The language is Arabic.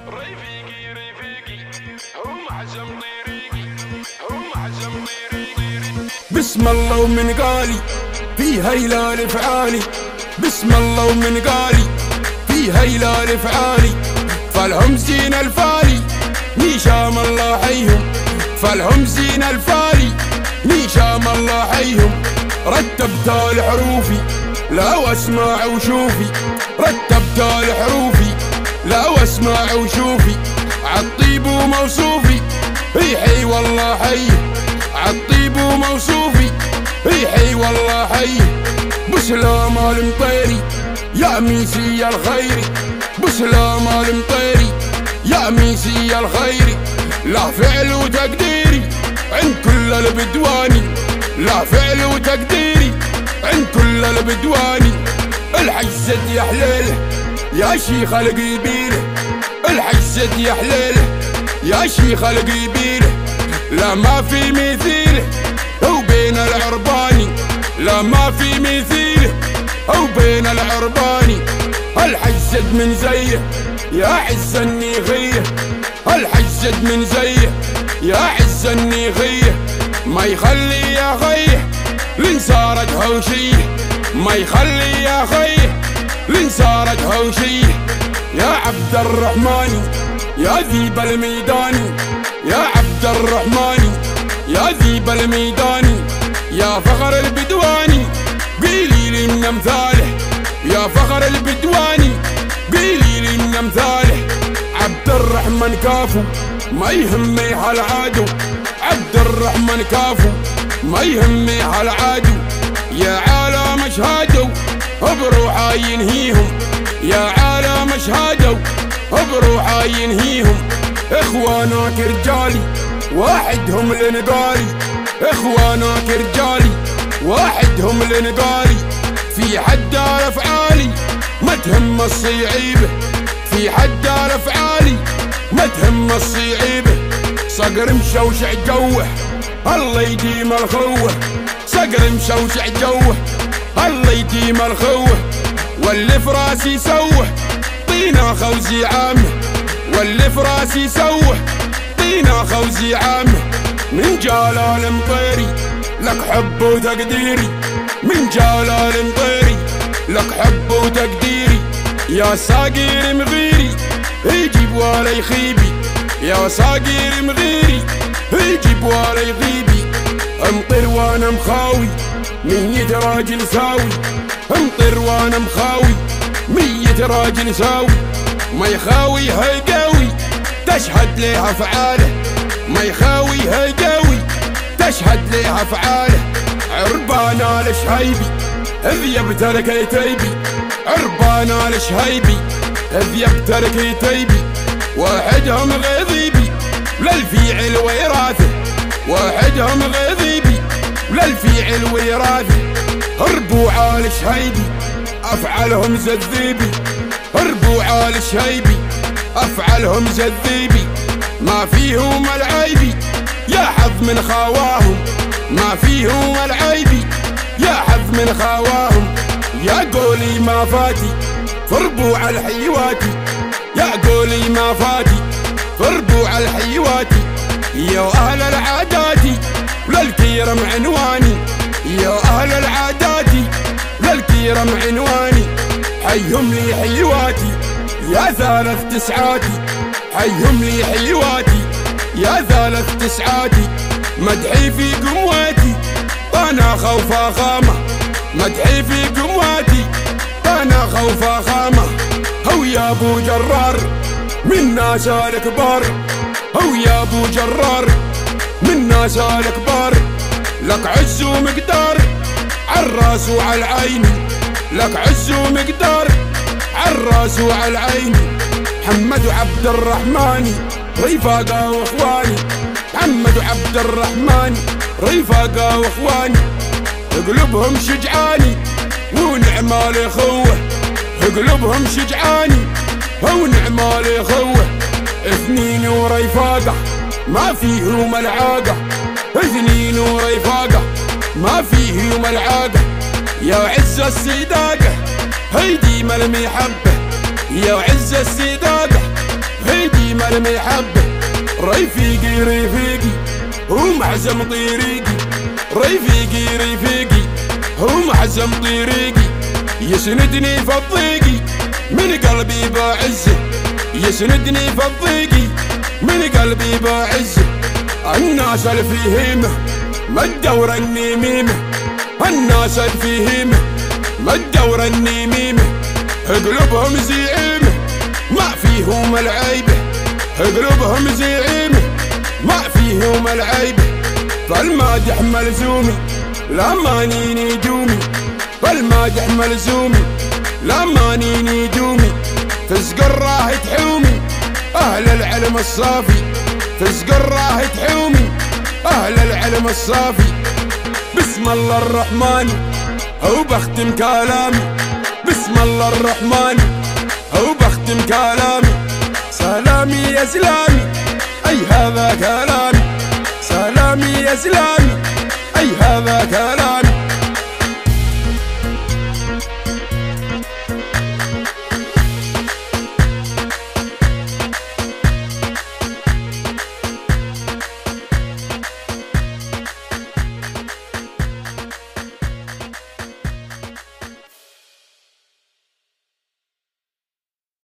رفيقي رفيقي هم عزم طريقي هم عزم طريقي. بسم الله ومن قالي في هيلال فعالي، بسم الله ومن قالي في هيلال فعالي. فالهم زين الفالي نيشام الله حيهم، فالهم زين الفالي نيشام الله حيهم. رتبت الحروفي لا واسمع وشوفي، رتبت الحروفي لا واسمع وشوفي. عالطيب وموصوفي حي والله حي، عالطيب وموصوفي حي والله حي. بسلام المطيري يا ميسي الخيري، بسلام المطيري يا ميسي الخيري. لا فعل وتقديري عند كل البدواني، لا فعل وتقديري عند كل البدواني. الحجزت يا حليله يا شيخ القبيله، الحجزت يا حليله يا شيخ القبيله. لا ما في مثيله او بين العرباني، لا ما في مثيله او بين العرباني. الحجزت من زيه يا عز النيغيه، الحجزت من زيه يا عز النيغيه. ما يخلي يا خيه لين صارت هوشيه، ما يخلي يا خيه لين صارت هوشيه. يا عبد الرحمن يا ذيب الميدان، يا عبد الرحمن يا ذيب الميدان. يا فخر البدواني قيلي لي من امثاله، يا فخر البدواني قيلي لي من امثاله. عبد الرحمن كافو ما يهمي هالعادو، عبد الرحمن كافو ما يهمي هالعادو. يا عالم اشهادو بروحا ينهيهم، يا عالم اشهادو بروحا ينهيهم. اخوانك رجالي واحدهم لنقالي، اخوانك رجالي واحدهم لنقالي. في حد افعالي ما تهم الصيعيبه، في حد افعالي ما تهم الصيعيبه. صقر مشوشع جوه الله يديم الخوه، صقر مشوشع جوه الله يديم الخوه. واللي في راسي سوه طينا خوزي عامه، واللي في راسي سوه طينا خوزي عامه. من جلال مطيري لك حب وتقديري، من جلال مطيري لك حب وتقديري. يا صاقير مغيري يجيب ولا يخيبي، يا صاقير مغيري يجيب ولا يغيبي. امطر وانا مخاوي 100 راجل ساوي، امطر وانا مخاوي 100 راجل ساوي. ما يخاوي هالقوي تشهد ليها افعاله، ما يخاوي هالقوي تشهد ليها افعاله. عربانا الشهيبي اذيب ترك يتيبي، عربانا الشهيبي اذيب ترك يتيبي. واحدهم غضيبي للفيعل ويراثه، واحدهم غضيبي للفيعل ويراثه. ربوع الشهيبي افعلهم زذيبي، ربوع الشهيبي افعلهم زذيبي. ما فيهم العيبي يا حظ من خواهم، ما فيهم العيبي يا حظ من خواهم. يا قولي ما فاتي في ربوع الحيواتي، يا قولي ما فاتي في ربوع الحيواتي. يا اهل العاداتي للكيرم عنواني، يا اهل العاداتي للكيرم عنواني. حيهم لي حيواتي يا ثالث تسعاتي، حيهم لي حيواتي يا ثالث تسعاتي. مدحي في قمواتي انا خوف اخامه، مدحي في قمواتي انا خوف اخامه. هو يا ابو جرار من ناس الكبار، هو يا ابو جرار من ناس الكبار. لك عز ومقدار عالراس وعالعين، لك عز ومقدار عالراس وعالعين. محمد وعبد الرحمن رفاقه واخواني، محمد وعبد الرحمن رفاقه واخواني. قلوبهم شجعاني ونعم الاخوه، قلوبهم شجعاني ونعم الاخوه. اثنين ورفاقه ما فيهم العاقه، اثنين ورفاقه ما فيهم العاقه. يا عز الصداقه هيدي المحبه، يا عز الصداقه هيدي ما المحبة رفيقي رفيقي هو معزم طريقي رفيقي رفيقي هو معزم طريقي يسندني في الضيقي من قلبي بعزه يسندني في الضيقي من قلبي بعزه الناس الفيهمه ما الدورة النميمة الناس الفيهمه ما الدورة النميمة قلوبهم زعيمة ما فيهم العيبة قلوبهم زعيمة ما فيهم العيبة فالمادح ملزومي لا ماني نجومي فالمادح ملزومي لا ماني نجومي تسقر راه تحومي أهل العلم الصافي تسقر راه تحومي أهل العلم الصافي بسم الله الرحمن هو بختم كلامي بسم الله الرحمن هو بختم كلامي سلامي يا سلامي أي هذا كلامي سلامي يا سلامي أي هذا كلامي